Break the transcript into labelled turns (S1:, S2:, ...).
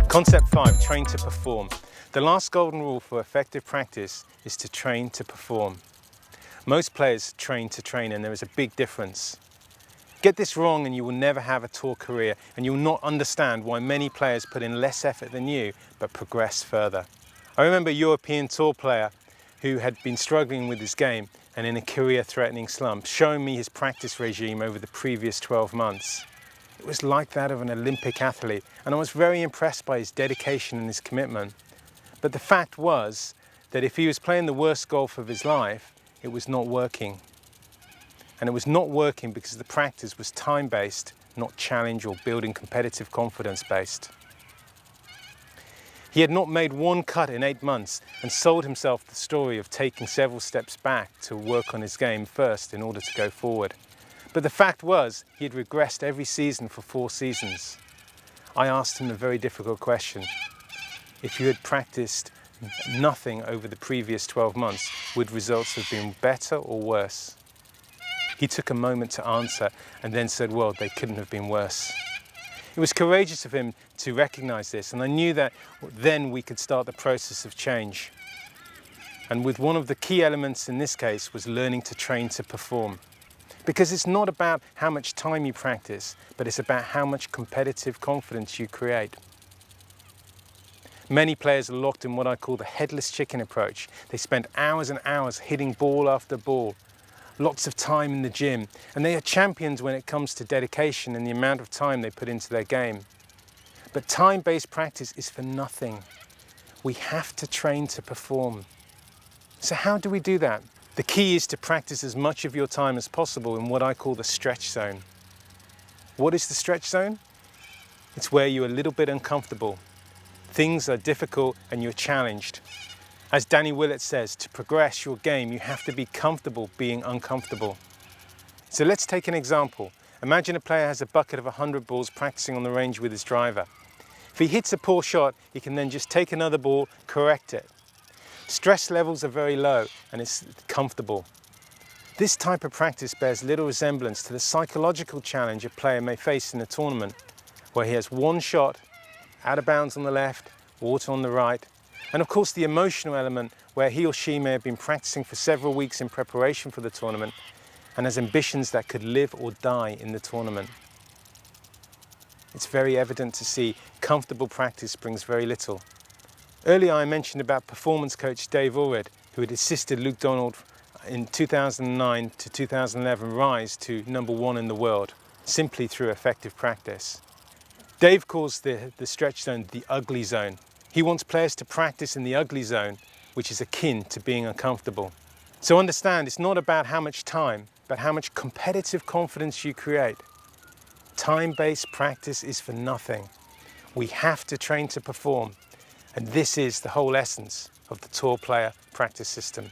S1: Concept 5, train to perform. The last golden rule for effective practice is to train to perform. Most players train to train, and there is a big difference. Get this wrong and you will never have a tour career, and you will not understand why many players put in less effort than you but progress further. I remember a European tour player who had been struggling with his game and in a career-threatening slump, showing me his practice regime over the previous 12 months. It was like that of an Olympic athlete, and I was very impressed by his dedication and his commitment. But the fact was that if he was playing the worst golf of his life, it was not working. And it was not working because the practice was time-based, not challenge or building competitive confidence-based. He had not made one cut in 8 months and sold himself the story of taking several steps back to work on his game first in order to go forward. But the fact was, he had regressed every season for 4 seasons. I asked him a very difficult question. If you had practiced nothing over the previous 12 months, would results have been better or worse? He took a moment to answer and then said, well, they couldn't have been worse. It was courageous of him to recognize this, and I knew that then we could start the process of change. And with one of the key elements in this case was learning to train to perform. Because it's not about how much time you practice, but it's about how much competitive confidence you create. Many players are locked in what I call the headless chicken approach. They spend hours and hours hitting ball after ball, lots of time in the gym, and they are champions when it comes to dedication and the amount of time they put into their game. But time-based practice is for nothing. We have to train to perform. So how do we do that? The key is to practice as much of your time as possible in what I call the stretch zone. What is the stretch zone? It's where you're a little bit uncomfortable. Things are difficult and you're challenged. As Danny Willett says, to progress your game, you have to be comfortable being uncomfortable. So let's take an example. Imagine a player has a bucket of 100 balls practicing on the range with his driver. If he hits a poor shot, he can then just take another ball, correct it. Stress levels are very low and it's comfortable. This type of practice bears little resemblance to the psychological challenge a player may face in a tournament, where he has one shot, out of bounds on the left, water on the right, and of course the emotional element where he or she may have been practicing for several weeks in preparation for the tournament and has ambitions that could live or die in the tournament. It's very evident to see comfortable practice brings very little. Earlier I mentioned about performance coach Dave Allred, who had assisted Luke Donald in 2009 to 2011 rise to #1 in the world, simply through effective practice. Dave calls the stretch zone the ugly zone. He wants players to practice in the ugly zone, which is akin to being uncomfortable. So understand, it's not about how much time, but how much competitive confidence you create. Time-based practice is for nothing. We have to train to perform. And this is the whole essence of the Tour Player Practice System.